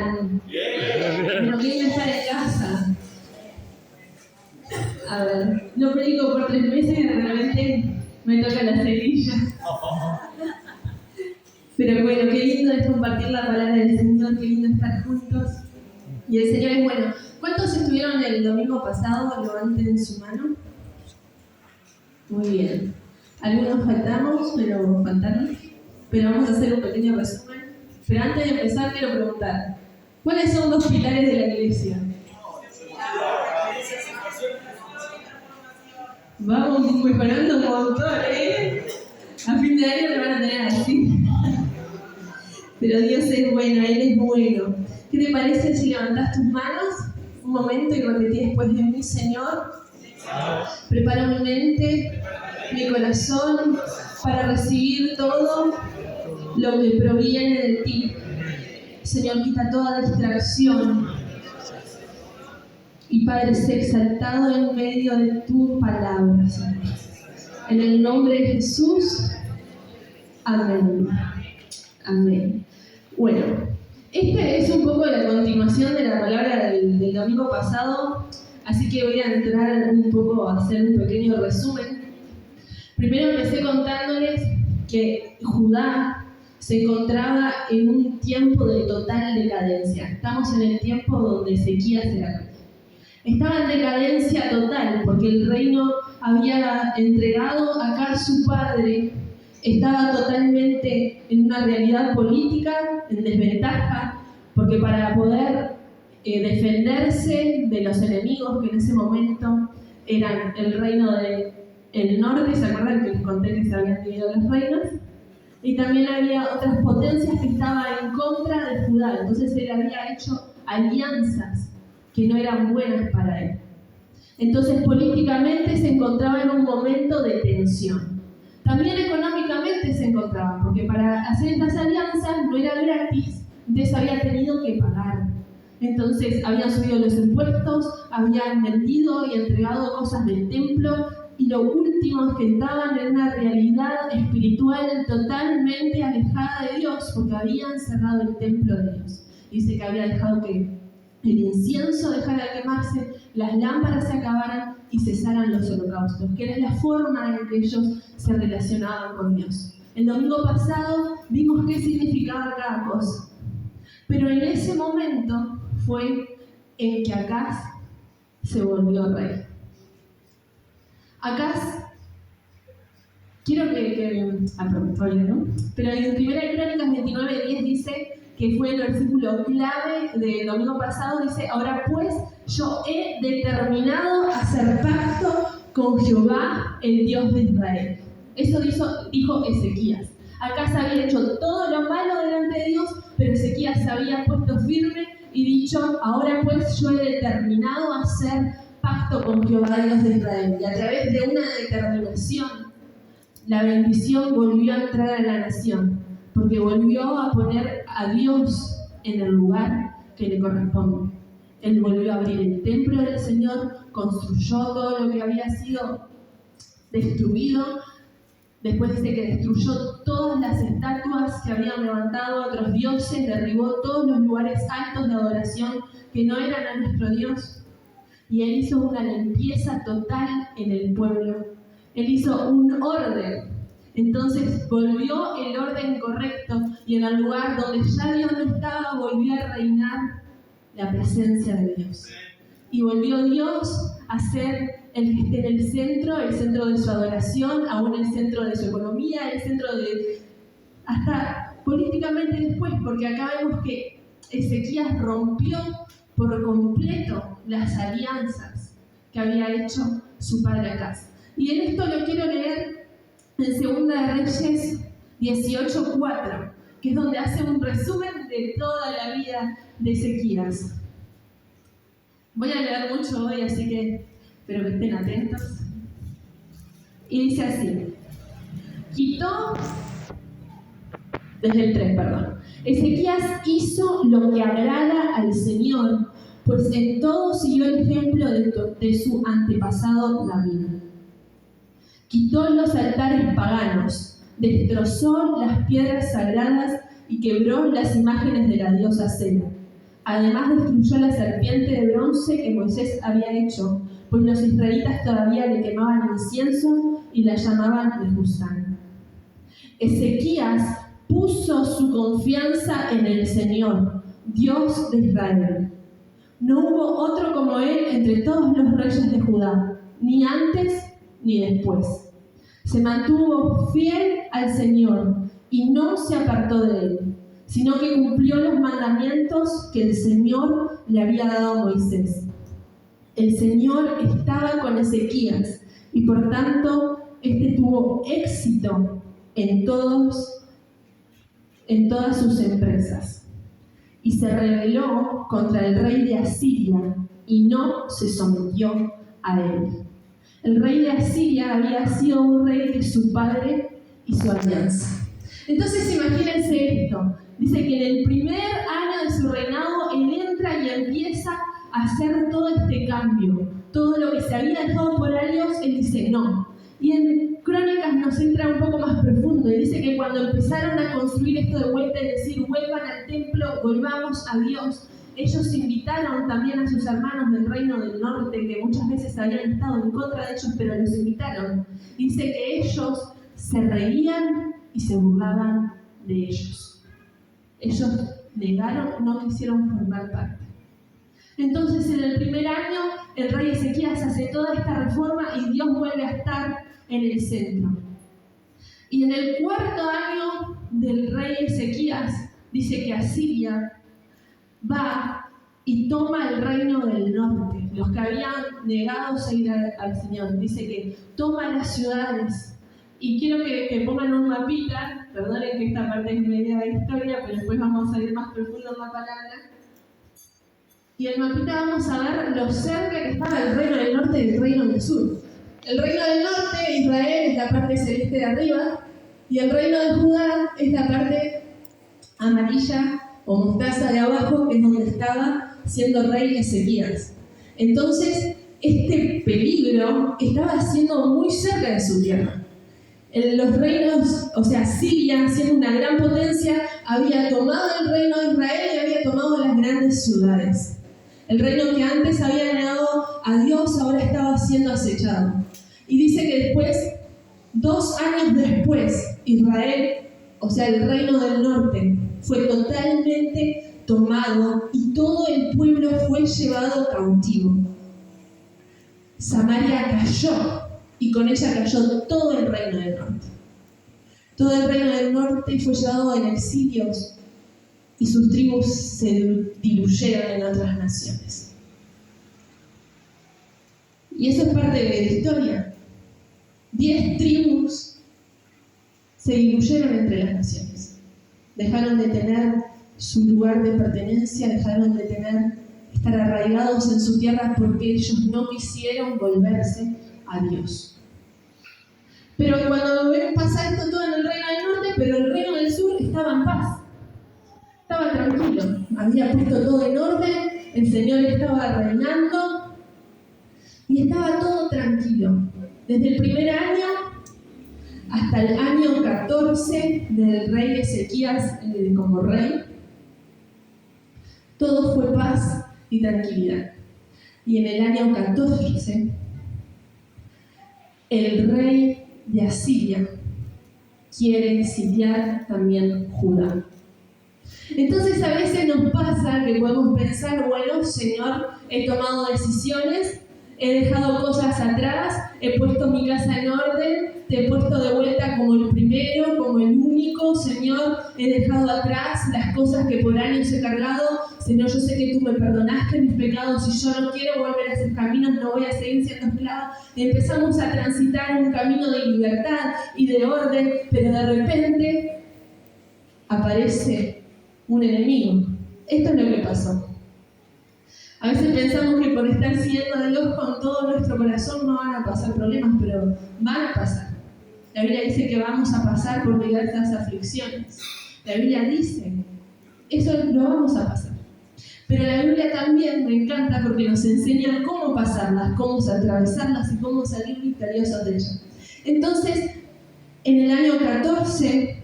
están? ¿Por qué no están en casa? A ver, no predico por 3 meses y de repente me toca la cerilla. Pero bueno, qué lindo es compartir la palabra del Señor, qué lindo estar juntos. Y el Señor es bueno. ¿Cuántos estuvieron el domingo pasado? Levanten su mano. Muy bien. Algunos faltaron, pero vamos a hacer un pequeño resumen. Pero antes de empezar, quiero preguntar, ¿cuáles son los pilares de la iglesia? Vamos mejorando un montón, ¿eh? A fin de año lo van a tener así. Pero Dios es bueno, Él es bueno. ¿Qué te parece si levantás tus manos un momento y repetís después de mí, Señor? Prepara mi mente, mi corazón para recibir todo lo que proviene de ti. Señor, quita toda distracción. Y Padre, sé exaltado en medio de tu palabra, Señor. En el nombre de Jesús. Amén. Amén. Bueno, este es un poco la continuación de la palabra del domingo pasado, así que voy a entrar un poco a hacer un pequeño resumen. Primero empecé contándoles que Judá se encontraba en un tiempo de total decadencia. Estamos en el tiempo donde Ezequías era rey. Estaba en decadencia total porque el reino había entregado acá a su padre. Estaba totalmente en una realidad política, en desventaja, porque para poder defenderse de los enemigos que en ese momento eran el reino del norte, ¿se acuerdan que les conté que se habían dividido los reinos? Y también había otras potencias que estaban en contra de Judá, entonces él había hecho alianzas que no eran buenas para él. Entonces políticamente se encontraba en un momento de tensión. También económicamente se encontraba, porque para hacer estas alianzas no era gratis, entonces había tenido que pagar. Entonces habían subido los impuestos, habían vendido y entregado cosas del templo, y lo último es que estaban en una realidad espiritual totalmente alejada de Dios, porque habían cerrado el templo de Dios. Dice que había dejado que el incienso dejara de quemarse, las lámparas se acabaran y cesaran los holocaustos, que era la forma en que ellos se relacionaban con Dios. El domingo pasado vimos qué significaba cada cosa, pero en ese momento fue en que Acaz se volvió rey. Acaz, quiero todavía no, pero en 1 Crónicas 29:10 dice que fue el versículo clave del domingo pasado, dice: ahora pues yo he determinado hacer pacto con Jehová, el Dios de Israel. Eso dijo Ezequías. Acaz había hecho todo lo malo delante de Dios, pero Ezequías se había puesto firme y dicho: ahora pues yo he determinado hacer pacto con Jehová, Dios de Israel. Y a través de una determinación, la bendición volvió a entrar a la nación, porque volvió a poner a Dios en el lugar que le corresponde. Él volvió a abrir el templo del Señor, construyó todo lo que había sido destruido. Después dice que destruyó todas las estatuas que habían levantado otros dioses, derribó todos los lugares altos de adoración que no eran a nuestro Dios. Y Él hizo una limpieza total en el pueblo. Él hizo un orden. Entonces volvió el orden correcto y en el lugar donde ya Dios no estaba, volvió a reinar la presencia de Dios. Y volvió Dios a ser el que esté en el centro de su adoración, aún el centro de su economía, el centro de... hasta políticamente después, porque acá vemos que Ezequías rompió por completo las alianzas que había hecho su padre Acaz. Y en esto lo quiero leer en 2 Reyes 18:4, que es donde hace un resumen de toda la vida de Ezequías. Voy a leer mucho hoy, así que espero que estén atentos. Y dice así: desde el 3, Ezequías hizo lo que agrada al Señor, pues en todo siguió el ejemplo de su antepasado David. Quitó los altares paganos, destrozó las piedras sagradas y quebró las imágenes de la diosa Acera. Además destruyó la serpiente de bronce que Moisés había hecho, pues los israelitas todavía le quemaban incienso y la llamaban Nehusán. Ezequías puso su confianza en el Señor, Dios de Israel. No hubo otro como él entre todos los reyes de Judá, ni antes ni después. Se mantuvo fiel al Señor y no se apartó de él, sino que cumplió los mandamientos que el Señor le había dado a Moisés. El Señor estaba con Ezequías y por tanto este tuvo éxito en todas sus empresas. Y se rebeló contra el rey de Asiria y no se sometió a él. El rey de Asiria había sido un rey de su padre y su alianza. Entonces imagínense esto. Dice que en el primer año de su reinado, él entra y empieza a hacer todo este cambio. Todo lo que se había dejado por años, él dice no. Y en Crónicas nos entra un poco más profundo. Y dice que cuando empezaron a construir esto de vuelta, es decir, vuelvan al templo, volvamos a Dios, ellos invitaron también a sus hermanos del reino del norte, que muchas veces habían estado en contra de ellos, pero los invitaron. Dice que ellos se reían y se burlaban de ellos. Ellos negaron, no quisieron formar parte. Entonces, en el primer año, el rey Ezequías hace toda esta reforma y Dios vuelve a estar en el centro. Y en el cuarto año del rey Ezequías, dice que Asiria va y toma el reino del norte, los que habían negado seguir al Señor. Dice que toma las ciudades. Y quiero que pongan un mapita, perdonen que esta parte es media de historia, pero después vamos a ir más profundo en la palabra. Y en el mapita vamos a ver lo cerca que estaba el reino del norte y el reino del sur. El reino del norte, Israel, es la parte celeste de arriba, y el reino de Judá es la parte amarilla o mostaza de abajo, que es donde estaba siendo rey Ezequías. Entonces, este peligro estaba siendo muy cerca de su tierra. Los reinos, o sea, Siria, siendo una gran potencia, había tomado el reino de Israel y había tomado las grandes ciudades. El reino que antes había negado a Dios ahora estaba siendo acechado. Y dice que después, 2 años después, Israel, o sea, el reino del norte, fue totalmente tomado y todo el pueblo fue llevado cautivo. Samaria cayó y con ella cayó todo el reino del norte. Todo el reino del norte fue llevado en exilios y sus tribus se diluyeron en otras naciones. Y eso es parte de la historia. 10 tribus se diluyeron entre las naciones. Dejaron de tener su lugar de pertenencia, dejaron de estar arraigados en su tierra porque ellos no quisieron volverse a Dios. Pero cuando ven pasar esto todo en el reino del norte, pero el reino del sur estaba en paz. Estaba tranquilo, había puesto todo en orden, el Señor estaba reinando y estaba todo tranquilo. Desde el primer año hasta el año 14 del rey Ezequías como rey, todo fue paz y tranquilidad. Y en el año 14, el rey de Asiria quiere sitiar también Judá. Entonces a veces nos pasa que podemos pensar, bueno, Señor, he tomado decisiones, he dejado cosas atrás, he puesto mi casa en orden, te he puesto de vuelta como el primero, como el único, Señor, he dejado atrás las cosas que por años he cargado, Señor, yo sé que tú me perdonaste mis pecados y yo no quiero volver a esos caminos, no voy a seguir siendo esclavo. Empezamos a transitar un camino de libertad y de orden, pero de repente aparece un enemigo. Esto es lo que pasó. A veces pensamos que por estar siguiendo a Dios con todo nuestro corazón no van a pasar problemas, pero van a pasar. La Biblia dice que vamos a pasar por diversas aflicciones. La Biblia dice, eso lo vamos a pasar. Pero la Biblia también me encanta porque nos enseña cómo pasarlas, cómo atravesarlas y cómo salir victoriosos de ellas. Entonces, en el año 14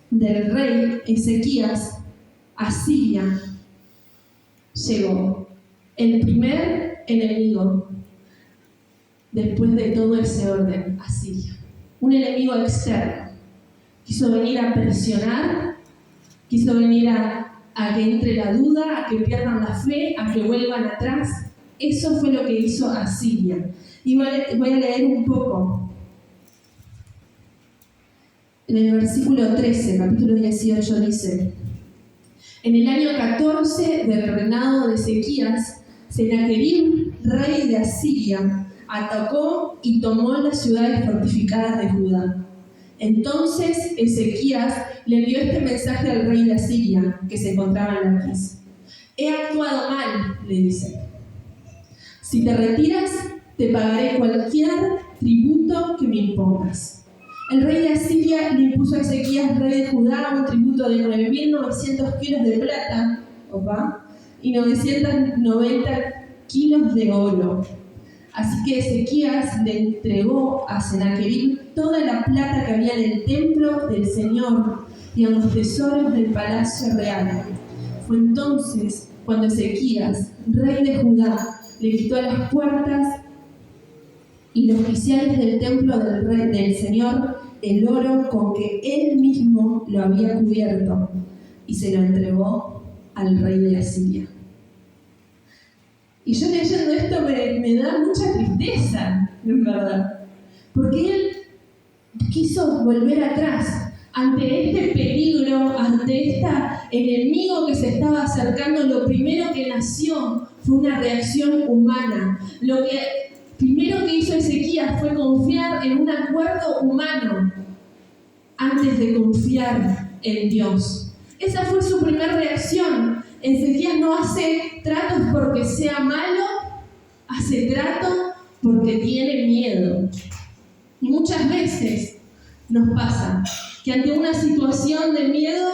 del rey Ezequías, Asiria llegó el primer enemigo después de todo ese orden, Asiria. Un enemigo externo. Quiso venir a presionar, quiso venir a que entre la duda, a que pierdan la fe, a que vuelvan atrás. Eso fue lo que hizo Asiria. Y voy a leer un poco. En el versículo 13, capítulo 18, dice: en el año 14 del reinado de Ezequías, Sennacherib, rey de Asiria, atacó y tomó las ciudades fortificadas de Judá. Entonces Ezequías le envió este mensaje al rey de Asiria, que se encontraba en Laquis. He actuado mal, le dice. Si te retiras, te pagaré cualquier tributo que me impongas. El rey de Asiria le impuso a Ezequías, rey de Judá, un tributo de 9.900 kilos de plata y 990 kilos de oro. Así que Ezequías le entregó a Sennacherib toda la plata que había en el templo del Señor y en los tesoros del palacio real. Fue entonces cuando Ezequías, rey de Judá, le quitó a las puertas y los oficiales del templo del Señor el oro con que él mismo lo había cubierto, y se lo entregó al rey de Asiria. Y yo leyendo esto me da mucha tristeza, en verdad, porque él quiso volver atrás ante este peligro, ante este enemigo que se estaba acercando. Lo primero que nació fue una reacción humana. Lo que primero que hizo Ezequías fue confiar en un acuerdo humano antes de confiar en Dios. Esa fue su primera reacción. Ezequías no hace tratos porque sea malo, hace tratos porque tiene miedo. Y muchas veces nos pasa que ante una situación de miedo,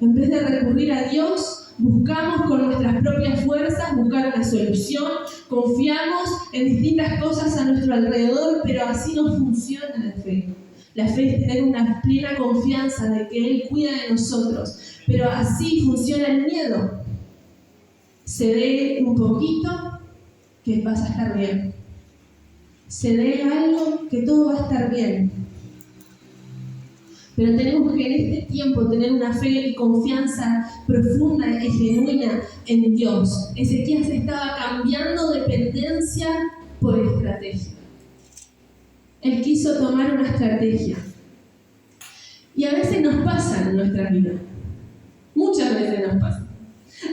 en vez de recurrir a Dios, buscamos con nuestras propias fuerzas buscar una solución, confiamos en distintas cosas a nuestro alrededor, pero así no funciona la fe. La fe es tener una plena confianza de que Él cuida de nosotros, pero así funciona el miedo. Cede un poquito, que vas a estar bien. Cede algo, que todo va a estar bien. Pero tenemos que en este tiempo tener una fe y confianza profunda y genuina en Dios. Ezequías estaba cambiando dependencia por estrategia. Él quiso tomar una estrategia. Y a veces nos pasa en nuestra vida. Muchas veces nos pasa.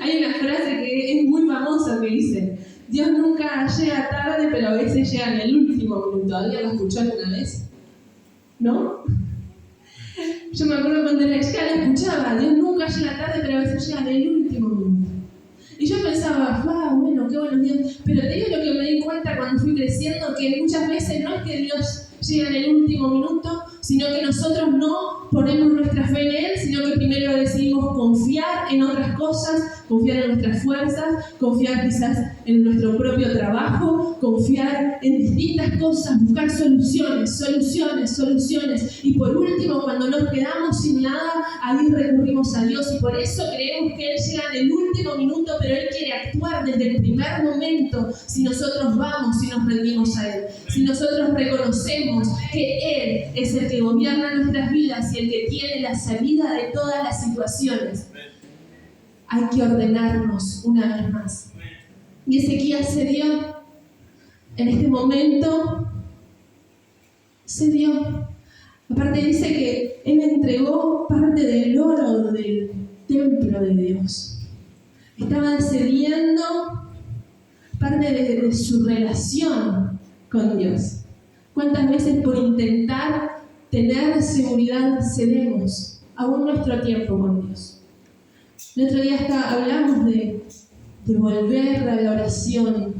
Hay una frase que es muy famosa que dice: Dios nunca llega tarde, pero a veces llega en el último minuto. ¿Alguien lo escuchó alguna vez? ¿No? Yo me acuerdo cuando era chica la escuchaba: Dios nunca llega tarde, pero a veces llega en el último minuto. Y yo pensaba, bueno, qué buenos días. Pero te digo lo que me di cuenta cuando fui creciendo, que muchas veces no es que Dios llega en el último minuto, sino que nosotros no ponemos nuestra fe en Él, sino que primero decidimos confiar en otras cosas, confiar en nuestras fuerzas, confiar quizás en nuestro propio trabajo, confiar en distintas cosas, buscar soluciones. Y por último, cuando nos quedamos sin nada, ahí recurrimos a Dios. Y por eso creemos que Él llega en el último minuto, pero Él quiere actuar desde el primer momento si nosotros vamos, si nos rendimos a Él, si nosotros reconocemos que Él es el que gobierna nuestras vidas y el que tiene la salida de todas las situaciones. Hay que ordenarnos una vez más. Y Ezequías cedió. En este momento cedió. Aparte dice que él entregó parte del oro del templo de Dios. Estaba cediendo parte de su relación con Dios. ¿Cuántas veces por intentar tener seguridad cedemos aún nuestro tiempo con Dios? El otro día hablamos de volver a la oración,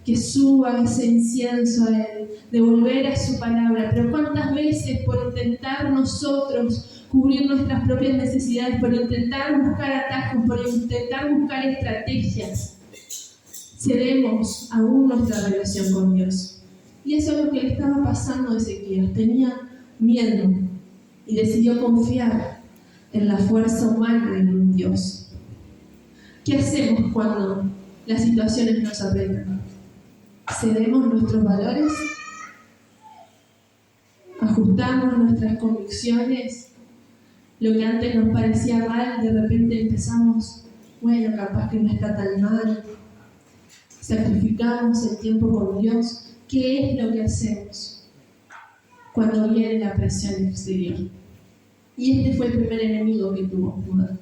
que suba ese incienso a Él, de volver a su palabra. Pero ¿cuántas veces por intentar nosotros cubrir nuestras propias necesidades, por intentar buscar atajos, por intentar buscar estrategias, cedemos aún nuestra relación con Dios? Y eso es lo que le estaba pasando a Ezequías. Tenía miedo y decidió confiar en la fuerza humana en un Dios. ¿Qué hacemos cuando las situaciones nos apretan. ¿Cedemos nuestros valores? ¿Ajustamos nuestras convicciones? Lo que antes nos parecía mal, de repente empezamos, bueno, capaz que no está tan mal. Sacrificamos el tiempo con Dios. ¿Qué es lo que hacemos cuando viene la presión exterior? Y este fue el primer enemigo que tuvo Judá.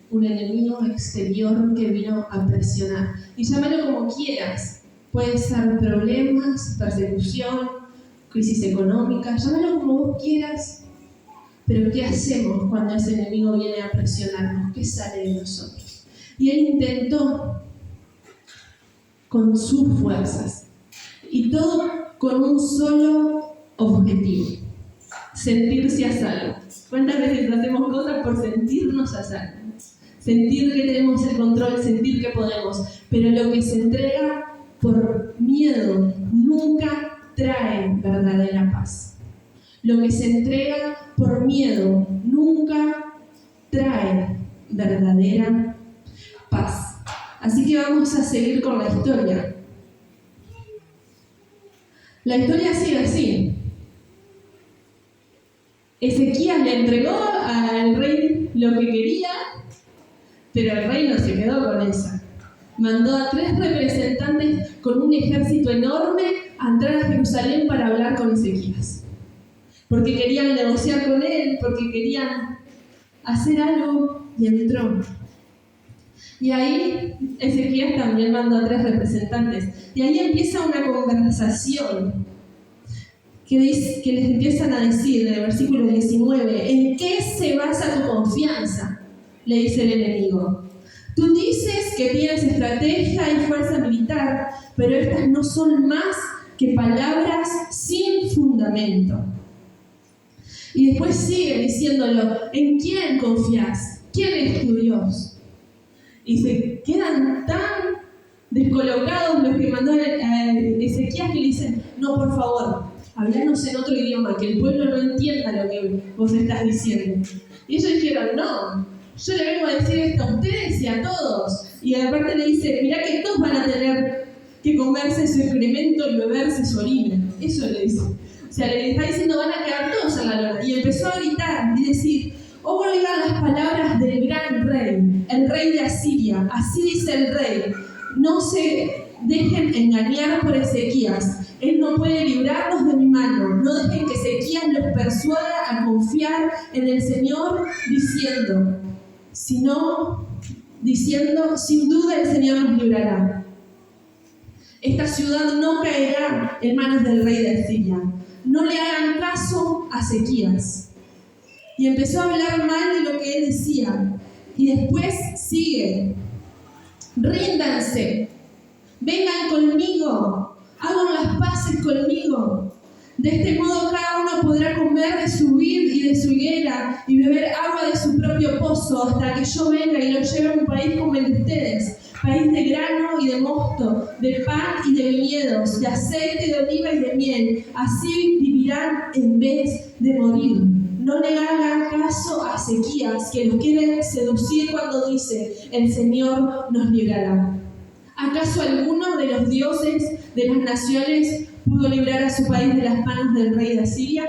Un enemigo exterior que vino a presionar. Y llámalo como quieras. Puede ser problemas, persecución, crisis económica, llámalo como vos quieras. Pero ¿qué hacemos cuando ese enemigo viene a presionarnos? ¿Qué sale de nosotros? Y él intentó con sus fuerzas. Y todo con un solo objetivo: sentirse a salvo. ¿Cuántas veces hacemos cosas por sentirnos a salvo? Sentir que tenemos el control, sentir que podemos. Pero lo que se entrega por miedo nunca trae verdadera paz. Lo que se entrega por miedo nunca trae verdadera paz. Así que vamos a seguir con la historia. La historia sigue así. Ezequías le entregó al rey lo que quería, pero el rey no se quedó con eso. Mandó a 3 representantes con un ejército enorme a entrar a Jerusalén para hablar con Ezequías. Porque querían negociar con él, porque querían hacer algo, y entró. Y ahí Ezequías también mandó a 3 representantes. Y ahí empieza una conversación que les empiezan a decir en el versículo 19: ¿en qué se basa tu confianza?, le dice el enemigo. Tú dices que tienes estrategia y fuerza militar, pero estas no son más que palabras sin fundamento. Y después sigue diciéndolo: ¿en quién confías? ¿Quién es tu Dios? Y se quedan tan descolocados los que mandó a Ezequías que le dicen: no, por favor, hablanos en otro idioma, que el pueblo no entienda lo que vos estás diciendo. Y ellos dijeron: no, yo le vengo a decir esto a ustedes y a todos. Y aparte le dice: mirá que todos van a tener que comerse su excremento y beberse su orina. Eso le dice. O sea, le está diciendo: van a quedar todos en la lona. Y empezó a gritar y decir: oigan las palabras del gran rey, el rey de Asiria. Así dice el rey: no se dejen engañar por Ezequías. Él no puede librarlos de mi mano. No dejen que Ezequías los persuada a confiar en el Señor, diciendo, sin duda el Señor nos librará. Esta ciudad no caerá en manos del rey de Asiria. No le hagan caso a Ezequías. Y empezó a hablar mal de lo que él decía. Y después sigue: ríndanse, vengan conmigo, hagan las paces conmigo. De este modo cada uno podrá comer de su vid y de su higuera y beber agua de su propio pozo hasta que yo venga y los lleve a un país como el de ustedes, país de grano y de mosto, de pan y de viñedos, de aceite de oliva y de miel. Así vivirán en vez de morir. No le hagan caso a Ezequías, que los quiere seducir cuando dice: el Señor nos librará. ¿Acaso alguno de los dioses de las naciones pudo librar a su país de las manos del rey de Asiria?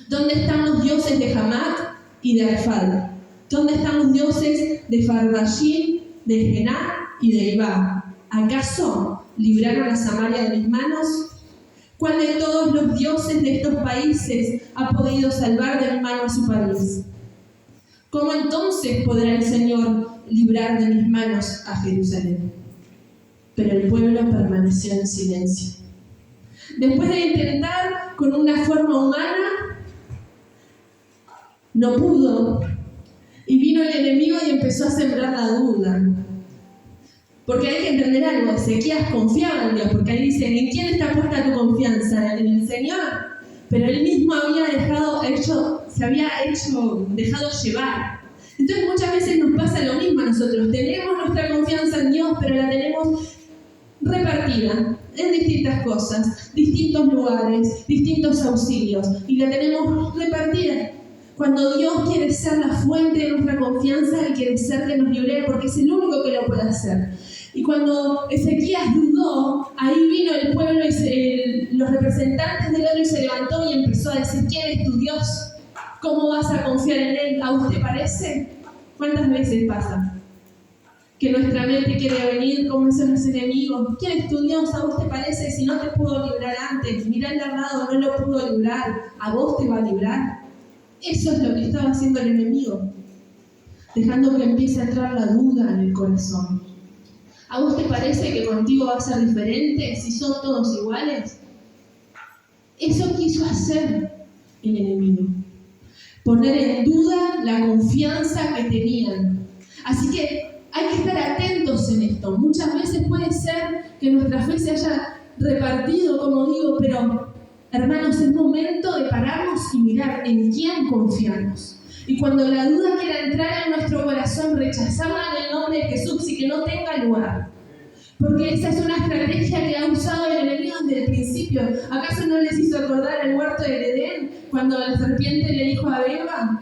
¿Dónde están los dioses de Hamat y de Arfad? ¿Dónde están los dioses de Farvashim, de Gená y de Ibá? ¿Acaso libraron a Samaria de mis manos? ¿Cuál de todos los dioses de estos países ha podido salvar de mi mano a su país? ¿Cómo entonces podrá el Señor librar de mis manos a Jerusalén? Pero el pueblo permaneció en silencio. Después de intentar con una forma humana, no pudo. Y vino el enemigo y empezó a sembrar la duda. Porque hay que entender algo: Ezequías confiaba en Dios, porque ahí dice: ¿en quién está puesta tu confianza? ¿En el Señor? Pero él mismo se había dejado llevar. Entonces muchas veces nos pasa lo mismo a nosotros. Tenemos nuestra confianza en Dios, pero la tenemos repartida en distintas cosas, distintos lugares, distintos auxilios. Y la tenemos repartida. Cuando Dios quiere ser la fuente de nuestra confianza, Él quiere ser que nos libere, porque es el único que lo puede hacer. Y cuando Ezequías dudó, ahí vino el pueblo, los representantes del otro y se levantó y empezó a decir: ¿quién es tu Dios? ¿Cómo vas a confiar en Él? ¿A usted parece? ¿Cuántas veces pasa? Que nuestra mente quiere venir como son los enemigos. ¿Quién es tu Dios? ¿A vos te parece? Si no te pudo librar antes, mirá al lado, no lo pudo librar, a vos te va a librar. Eso es lo que estaba haciendo el enemigo, dejando que empiece a entrar la duda en el corazón. ¿A vos te parece que contigo va a ser diferente si son todos iguales? Eso quiso hacer el enemigo, poner en duda la confianza que tenían. Así que hay que estar atentos en esto. Muchas veces puede ser que nuestra fe se haya repartido, como digo, pero hermanos, es momento de pararnos y mirar en quién confiamos. Y cuando la duda quiera entrar en nuestro corazón, rechazarla en el nombre de Jesús y que no tenga lugar. Porque esa es una estrategia que ha usado el enemigo desde el principio. ¿Acaso no les hizo acordar el huerto del Edén cuando la serpiente le dijo a Eva: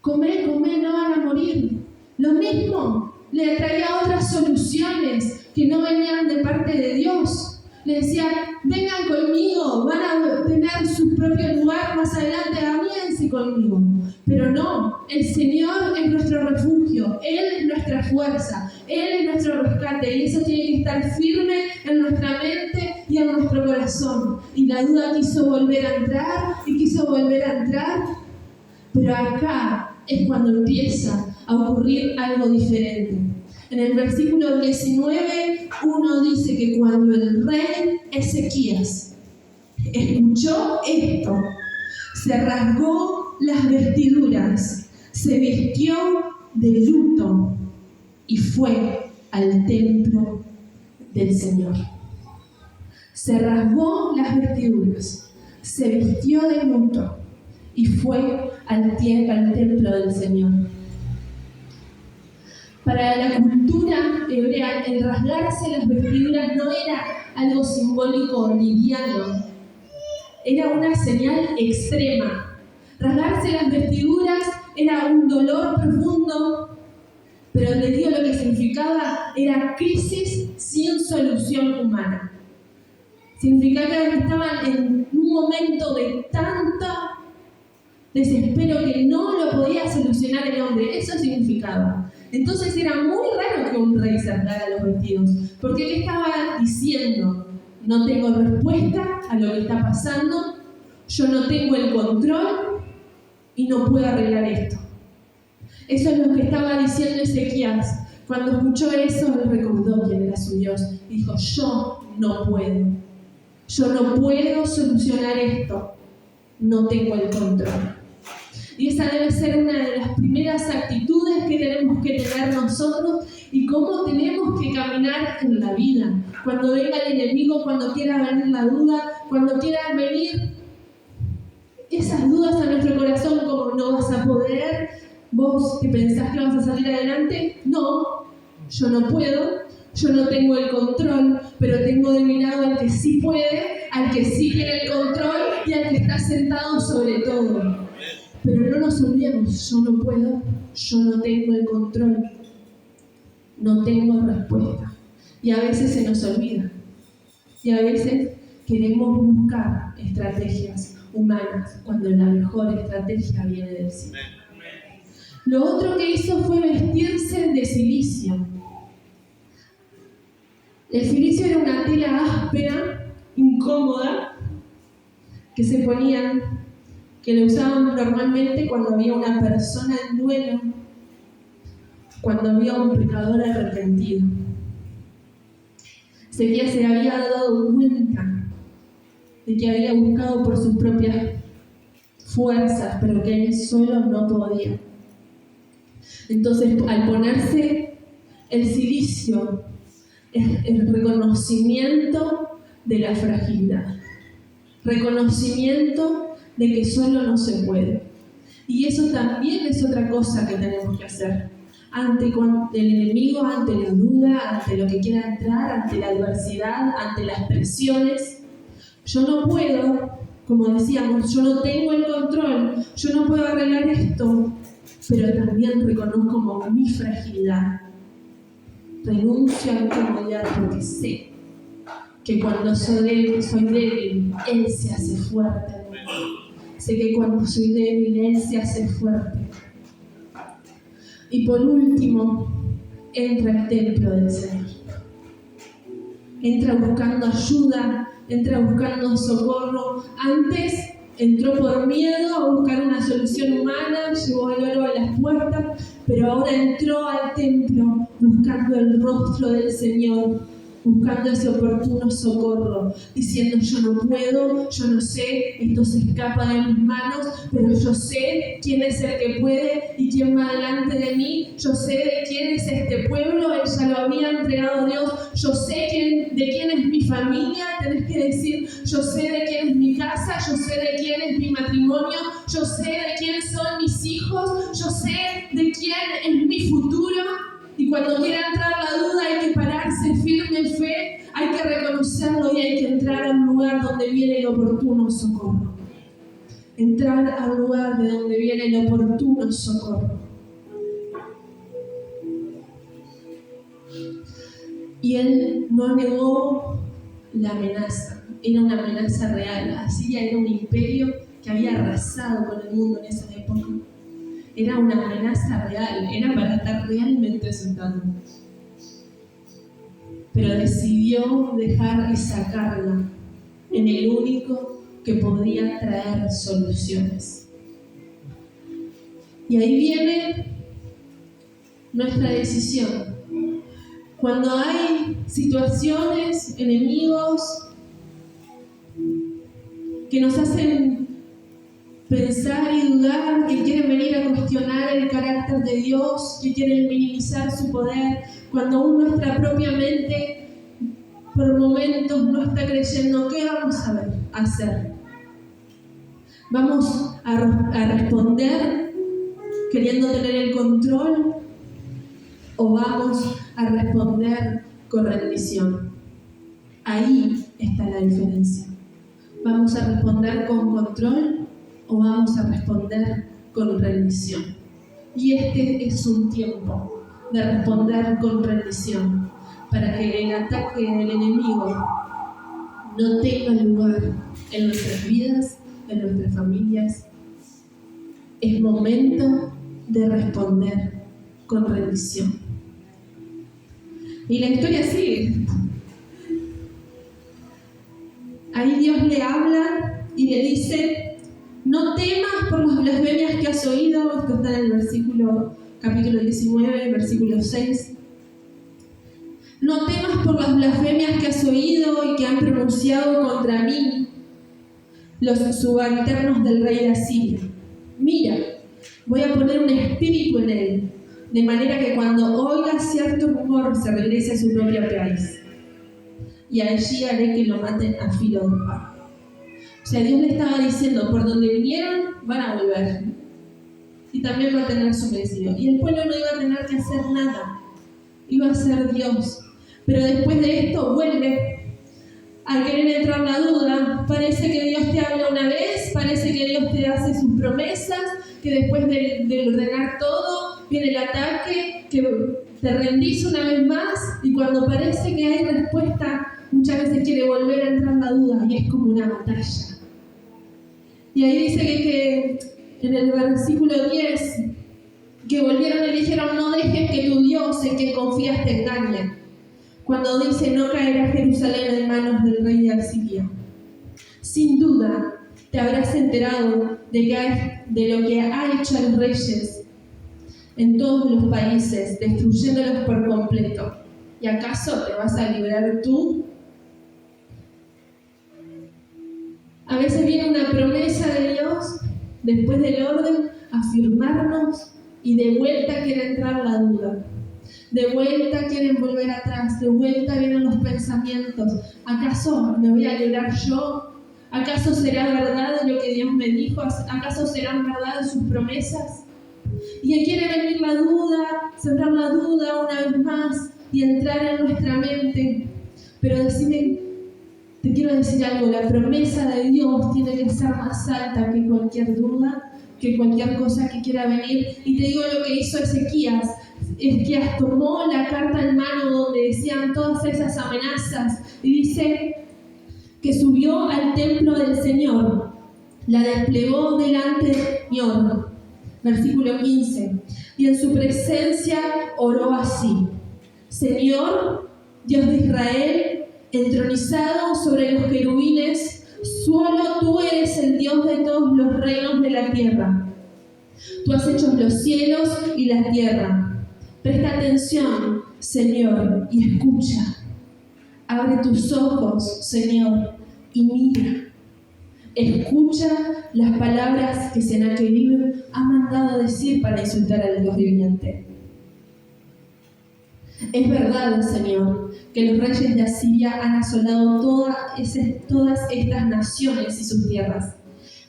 comé, no van a morir? Lo mismo, le traía otras soluciones que no venían de parte de Dios. Le decía: vengan conmigo, van a tener su propio lugar más adelante, amíense conmigo. Pero no, el Señor es nuestro refugio, Él es nuestra fuerza, Él es nuestro rescate, y eso tiene que estar firme en nuestra mente y en nuestro corazón. Y la duda quiso volver a entrar, pero acá es cuando empieza a ocurrir algo diferente. En el versículo 19, uno dice que cuando el rey Ezequías escuchó esto, se rasgó las vestiduras, se vistió de luto y fue al templo del Señor. Se rasgó las vestiduras, se vistió de luto y fue al templo del Señor. Para la cultura hebrea, el rasgarse las vestiduras no era algo simbólico liviano, era una señal extrema. Rasgarse las vestiduras era un dolor profundo, pero les digo lo que significaba: era crisis sin solución humana. Significaba que estaban en un momento de tanto desespero que no lo podía solucionar el hombre. Eso significaba. Entonces era muy raro que un rey se rasgara los vestidos, porque él estaba diciendo: no tengo respuesta a lo que está pasando, yo no tengo el control y no puedo arreglar esto. Eso es lo que estaba diciendo Ezequías. Cuando escuchó eso, él recordó quién era su Dios y dijo: yo no puedo solucionar esto, no tengo el control. Y esa debe ser una de las primeras actitudes que tenemos que tener nosotros y cómo tenemos que caminar en la vida. Cuando venga el enemigo, cuando quiera venir la duda, cuando quieran venir esas dudas a nuestro corazón, como no vas a poder, vos que pensás que vas a salir adelante, no, yo no puedo, yo no tengo el control, pero tengo de mi lado al que sí puede, al que sí tiene el control y al que está sentado sobre todo. Pero no nos olvidemos: yo no puedo, yo no tengo el control, no tengo respuesta. Y a veces se nos olvida. Y a veces queremos buscar estrategias humanas cuando la mejor estrategia viene del cielo. Lo otro que hizo fue vestirse de cilicio. El cilicio era una tela áspera, incómoda, que se ponían, que lo usaban normalmente cuando había una persona en duelo, cuando había un pecador arrepentido. Ezequías se había dado cuenta de que había buscado por sus propias fuerzas, pero que él solo no podía. Entonces, al ponerse el cilicio, es el reconocimiento de la fragilidad, reconocimiento de que solo no se puede. Y eso también es otra cosa que tenemos que hacer. Ante el enemigo, ante la duda, ante lo que quiera entrar, ante la adversidad, ante las presiones. Yo no puedo, como decíamos, yo no tengo el control, yo no puedo arreglar esto, pero también reconozco como mi fragilidad. renuncio a mi comodidad porque sé que cuando soy débil, Él se hace fuerte. Sé que cuando soy débil, Él se hace fuerte. Y por último, entra al templo del Señor. Entra buscando ayuda, entra buscando socorro. Antes entró por miedo a buscar una solución humana, llevó el oro a las puertas, pero ahora entró al templo buscando el rostro del Señor, buscando ese oportuno socorro, diciendo: yo no puedo, yo no sé, esto se escapa de mis manos, pero yo sé quién es el que puede y quién va delante de mí. Yo sé de quién es este pueblo, Él ya lo había entregado a Dios. Yo sé de quién es mi familia, tenés que decir: yo sé de quién es mi casa, yo sé de quién es mi matrimonio, yo sé de quién son mis hijos, yo sé de quién es mi futuro. Y cuando quiera entrar la duda, hay que pararse firme en fe, hay que reconocerlo y hay que entrar al lugar donde viene el oportuno socorro. Entrar al lugar de donde viene el oportuno socorro. Y Él no negó la amenaza, era una amenaza real. Asiria era un imperio que había arrasado con el mundo en esa época. Era una amenaza real, era para estar realmente sentado. Pero decidió dejar y sacarla en el único que podía traer soluciones. Y ahí viene nuestra decisión. Cuando hay situaciones, enemigos, que nos hacen pensar y dudar, que quieren venir a cuestionar el carácter de Dios, que quieren minimizar su poder, cuando aún nuestra propia mente por momentos no está creyendo, ¿qué vamos a hacer? ¿Vamos a responder queriendo tener el control o vamos a responder con rendición? Ahí está la diferencia. ¿Vamos a responder con control o vamos a responder con rendición? Y este es un tiempo de responder con rendición, para que el ataque del enemigo no tenga lugar en nuestras vidas, en nuestras familias. Es momento de responder con rendición. Y la historia sigue. Ahí Dios le habla y le dice: no temas por las blasfemias que has oído. Esto está en el capítulo 19, versículo 6. No temas por las blasfemias que has oído y que han pronunciado contra mí los subalternos del rey de Asiria. Mira, voy a poner un espíritu en él, de manera que cuando oiga cierto rumor se regrese a su propio país. Y allí haré que lo maten a filo de espada. O sea, Dios le estaba diciendo: por donde vinieron, van a volver. Y también va a tener su merecido. Y el pueblo no iba a tener que hacer nada. Iba a ser Dios. Pero después de esto vuelve a querer entrar la duda. Parece que Dios te habla una vez, parece que Dios te hace sus promesas, que después de ordenar todo, viene el ataque, que te rendís una vez más, y cuando parece que hay respuesta, muchas veces quiere volver a entrar la duda, y es como una batalla. Y ahí dice que en el versículo 10, que volvieron y dijeron: no dejes que tu Dios en que confías te engañe. Cuando dice: no caerá Jerusalén en manos del rey de Asiria. Sin duda te habrás enterado de lo que ha hecho a los reyes en todos los países, destruyéndolos por completo. ¿Y acaso te vas a librar tú? A veces viene una promesa de Dios después del orden a firmarnos, y de vuelta quiere entrar la duda. De vuelta quieren volver atrás, de vuelta vienen los pensamientos. ¿Acaso me voy a librar yo? ¿Acaso será verdad lo que Dios me dijo? ¿Acaso serán verdad sus promesas? Y quiere venir la duda, sembrar la duda una vez más y entrar en nuestra mente. Pero te quiero decir algo: la promesa de Dios tiene que ser más alta que cualquier duda, que cualquier cosa que quiera venir. Y te digo lo que hizo Ezequías: Esquías tomó la carta en mano donde decían todas esas amenazas y dice que subió al templo del Señor, la desplegó delante del Señor. Versículo 15. Y en su presencia oró así: Señor, Dios de Israel, entronizado sobre los querubines, solo tú eres el Dios de todos los reinos de la tierra. Tú has hecho los cielos y la tierra. Presta atención, Señor, y escucha. Abre tus ojos, Señor, y mira. Escucha las palabras que Sennacherib ha mandado decir para insultar al Dios viviente. Es verdad, Señor, que los reyes de Asiria han asolado todas estas naciones y sus tierras.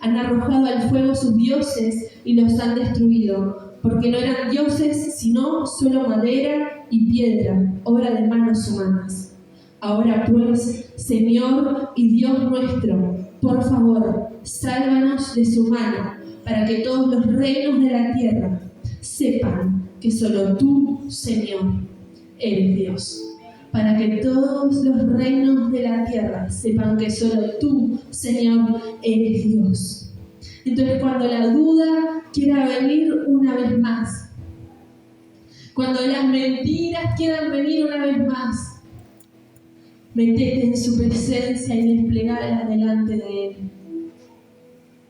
Han arrojado al fuego sus dioses y los han destruido, porque no eran dioses, sino solo madera y piedra, obra de manos humanas. Ahora pues, Señor y Dios nuestro, por favor, sálvanos de su mano, para que todos los reinos de la tierra sepan que solo tú, Señor, eres Dios. Para que todos los reinos de la tierra sepan que solo tú, Señor, eres Dios. Entonces, cuando la duda quiera venir una vez más, cuando las mentiras quieran venir una vez más, metete en su presencia y desplegala delante de él.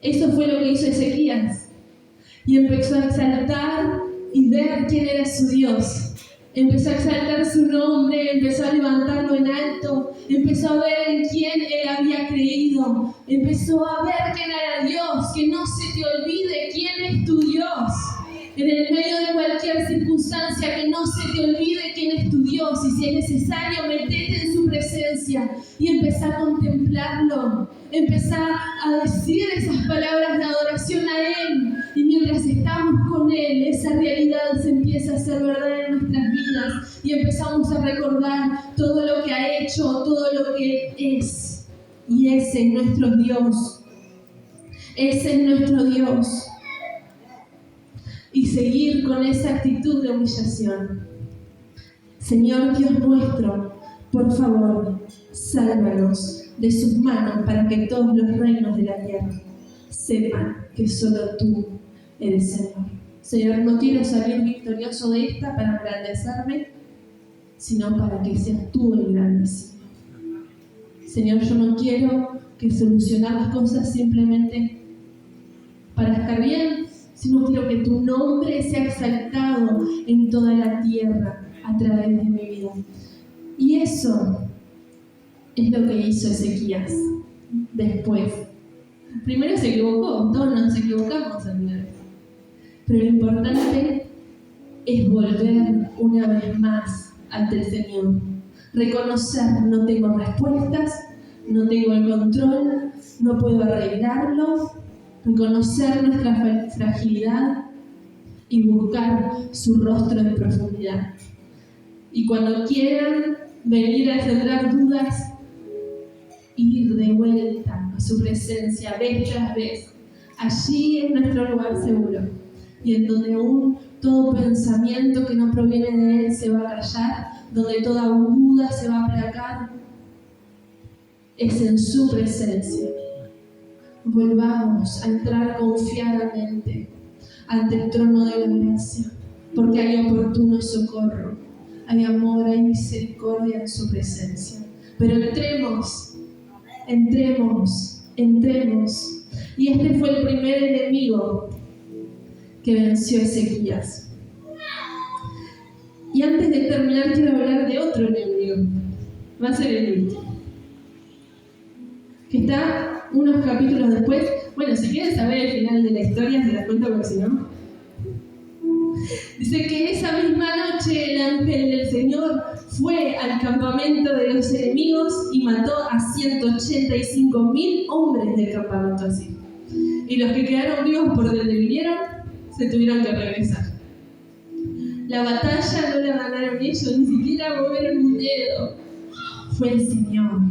Eso fue lo que hizo Ezequías. Y empezó a exaltar y ver quién era su Dios. Empezó a exaltar su nombre, empezó a levantarlo en alto, empezó a ver en quién él había creído, empezó a ver quién era Dios, que no se te olvide quién es tu Dios. En el medio de cualquier circunstancia, que no se te olvide quién es tu Dios, y si es necesario, metete en su presencia y empezá a contemplarlo, empezá a decir esas palabras de adoración a Él, y mientras estamos con Él, esa realidad se empieza a hacer verdad en nuestras vidas, y empezamos a recordar todo lo que ha hecho, todo lo que es, y ese es nuestro Dios, ese es nuestro Dios. Y seguir con esa actitud de humillación. Señor Dios nuestro, por favor, sálvanos de sus manos para que todos los reinos de la tierra sepan que solo tú eres Señor. Señor, no quiero salir victorioso de esta para engrandecerme, sino para que seas tú el grandísimo. Señor, yo no quiero que solucionar las cosas simplemente para estar bien, sino quiero que tu nombre sea exaltado en toda la tierra a través de mi vida. Y eso es lo que hizo Ezequías después. Primero se equivocó, todos nos equivocamos alguna vez. Pero lo importante es volver una vez más ante el Señor. Reconocer, no tengo respuestas, no tengo el control, no puedo arreglarlo. Reconocer nuestra fragilidad y buscar su rostro en profundidad. Y cuando quieran venir a sembrar dudas, ir de vuelta a su presencia vez tras vez. Allí es nuestro lugar seguro, y en donde aún todo pensamiento que no proviene de Él se va a callar, donde toda duda se va a aplacar, es en su presencia. Volvamos a entrar confiadamente ante el trono de la gracia, porque hay oportuno socorro, hay amor, hay misericordia en su presencia. Pero entremos. Y este fue el primer enemigo que venció a Ezequías. Y antes de terminar quiero hablar de otro enemigo. Va a ser el último, que está unos capítulos después. Bueno, si quieren saber el final de la historia, se las cuento porque si no. Dice que esa misma noche el ángel del Señor fue al campamento de los enemigos y mató a 185.000 hombres del campamento así. Y los que quedaron vivos por donde vinieron, se tuvieron que regresar. La batalla no la ganaron ellos, ni siquiera movieron un dedo. Fue el Señor.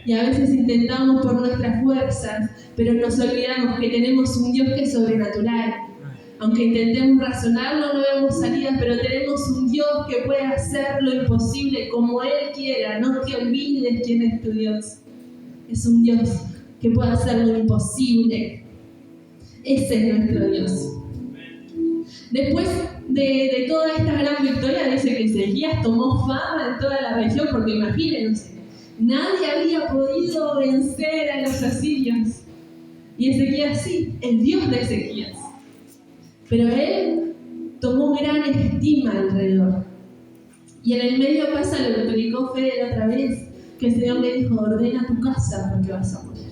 Y a veces intentamos por nuestras fuerzas, pero nos olvidamos que tenemos un Dios que es sobrenatural. Aunque intentemos razonarlo, no vemos salidas, pero tenemos un Dios que puede hacer lo imposible como Él quiera. No te olvides quién es tu Dios. Es un Dios que puede hacer lo imposible. Ese es nuestro Dios. Después de toda esta gran victoria, dice que Ezequías tomó fama en toda la región, porque imagínense, nadie había podido vencer a los asirios. Y Ezequías sí, el Dios de Ezequías. Pero él tomó gran estima alrededor. Y en el medio pasa lo que predicó Fede otra vez, que el Señor le dijo: ordena tu casa porque vas a morir.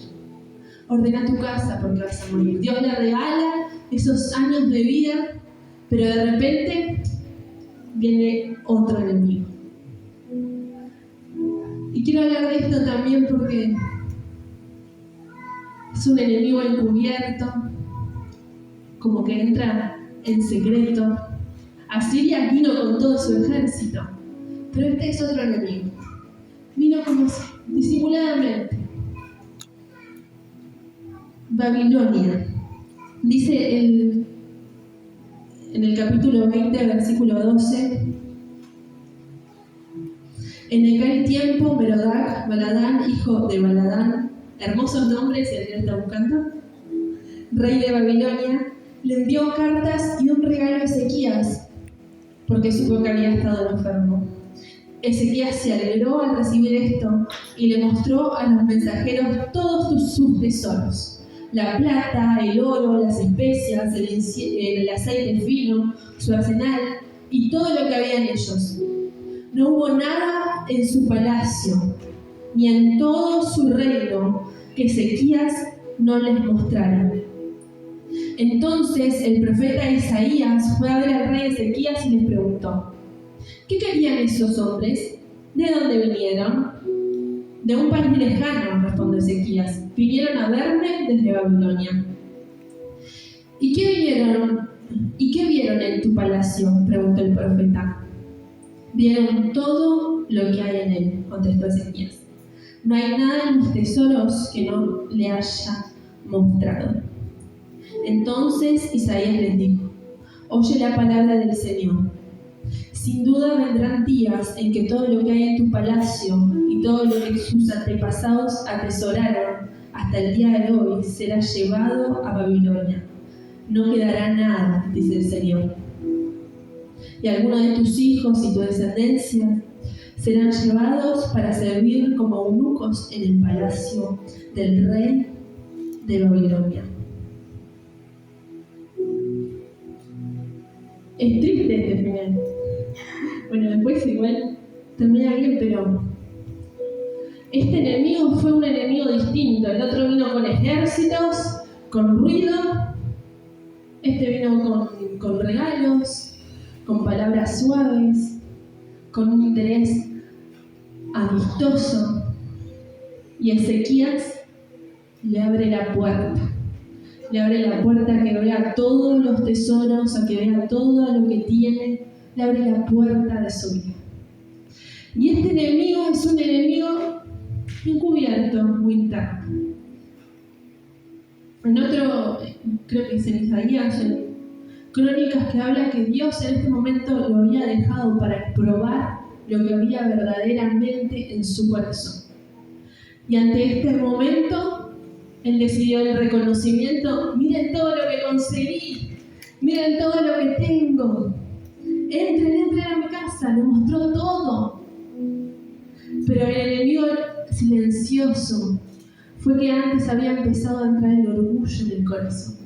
Ordena tu casa porque vas a morir. Dios le regala esos años de vida, pero de repente viene otro enemigo. Y quiero hablar de esto también porque es un enemigo encubierto, como que entra en secreto. Asiria vino con todo su ejército, pero este es otro enemigo. Vino como disimuladamente. Babilonia. Dice en el capítulo 20, versículo 12: en aquel tiempo Merodach Baladán, hijo de Baladán, hermosos nombres si alguien está buscando, rey de Babilonia, le envió cartas y un regalo a Ezequías, porque supo que había estado enfermo. Ezequías se alegró al recibir esto y le mostró a los mensajeros todos sus tesoros: la plata, el oro, las especias, el aceite fino, su arsenal y todo lo que habían ellos. No hubo nada en su palacio, ni en todo su reino, que Ezequías no les mostrara. Entonces el profeta Isaías fue a ver al rey Ezequías y les preguntó: ¿qué querían esos hombres? ¿De dónde vinieron? De un país lejano, respondió Ezequías. Vinieron a verme desde Babilonia. ¿Y qué vieron en tu palacio?, preguntó el profeta. Vieron todo lo que hay en él, contestó Ezequías. No hay nada en mis tesoros que no le haya mostrado. Entonces Isaías les dijo: oye la palabra del Señor. Sin duda vendrán días en que todo lo que hay en tu palacio y todo lo que sus antepasados atesoraron hasta el día de hoy será llevado a Babilonia. No quedará nada, dice el Señor. Y algunos de tus hijos y tu descendencia serán llevados para servir como eunucos en el palacio del rey de Babilonia. Es triste este final. Bueno, después igual termina bien, pero este enemigo fue un enemigo distinto. El otro vino con ejércitos, con ruido. Este vino con regalos, con palabras suaves, con un interés amistoso. Y Ezequías le abre la puerta. Le abre la puerta a que vea todos los tesoros, a que vea todo lo que tiene. Le abre la puerta de su vida. Y este enemigo es un enemigo encubierto, muy interno. En otro, creo que es en Isaías, en Crónicas, que habla que Dios en este momento lo había dejado para probar lo que había verdaderamente en su corazón. Y ante este momento, Él decidió el reconocimiento: miren todo lo que conseguí, miren todo lo que tengo. Entren a mi casa, le mostró todo. Pero el enemigo silencioso fue que antes había empezado a entrar el orgullo en el corazón,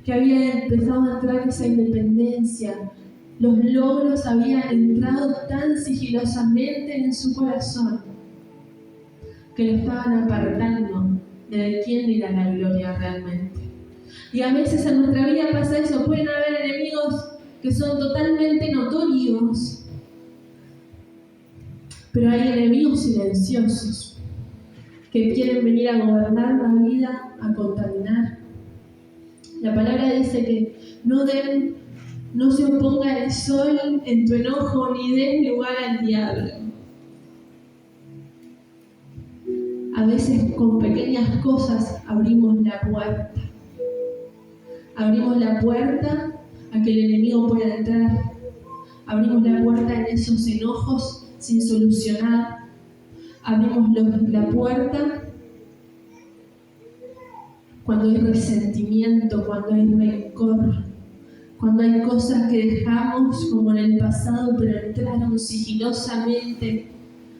que había empezado a entrar esa independencia. Los logros habían entrado tan sigilosamente en su corazón que lo estaban apartando de quién era la gloria realmente. Y a veces en nuestra vida pasa eso. Pueden haber enemigos que son totalmente notorios, pero hay enemigos silenciosos que quieren venir a gobernar la vida, a contaminar. La palabra dice que no se oponga el sol en tu enojo, ni des lugar al diablo. A veces con pequeñas cosas abrimos la puerta. Abrimos la puerta a que el enemigo pueda entrar. Abrimos la puerta en esos enojos sin solucionar. Abrimos la puerta cuando hay resentimiento, cuando hay rencor, cuando hay cosas que dejamos como en el pasado, pero entraron sigilosamente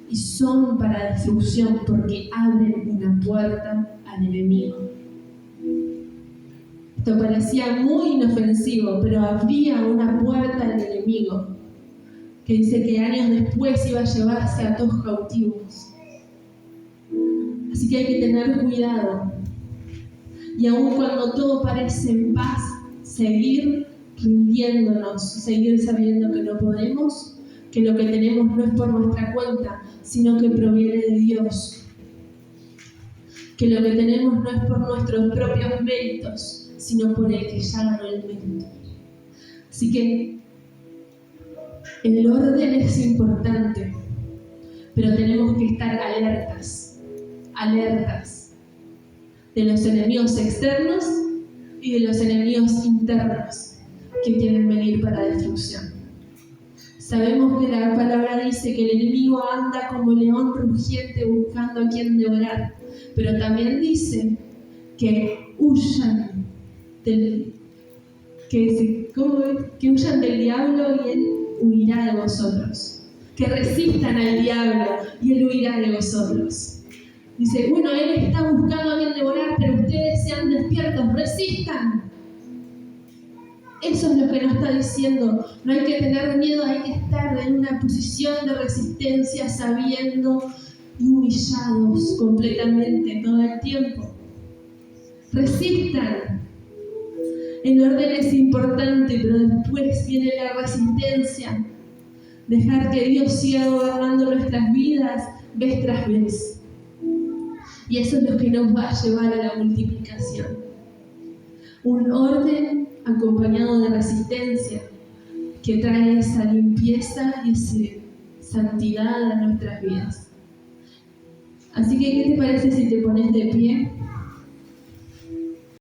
y son para destrucción porque abren una puerta al enemigo. Esto parecía muy inofensivo, pero había una puerta al enemigo que dice que años después iba a llevarse a todos cautivos. Así que hay que tener cuidado. Y aun cuando todo parece en paz, seguir rindiéndonos, seguir sabiendo que no podemos, que lo que tenemos no es por nuestra cuenta, sino que proviene de Dios. Que lo que tenemos no es por nuestros propios méritos, sino por el que ya ganó el mérito. Así que el orden es importante, pero tenemos que estar alertas de los enemigos externos y de los enemigos internos que quieren venir para destrucción. Sabemos que la palabra dice que el enemigo anda como león rugiente buscando a quien devorar, pero también dice que huyan del diablo y él huirá de vosotros. Que resistan al diablo y él huirá de vosotros. Dice, bueno, él está buscando a quien devorar, pero ustedes sean despiertos, resistan. Eso es lo que nos está diciendo. No hay que tener miedo, hay que estar en una posición de resistencia, sabiendo y humillados completamente todo el tiempo. Resistan. El orden es importante, pero después viene la resistencia. Dejar que Dios siga gobernando nuestras vidas vez tras vez. Y eso es lo que nos va a llevar a la multiplicación. Un orden acompañado de resistencia que trae esa limpieza y esa santidad a nuestras vidas. Así que, ¿qué te parece si te pones de pie?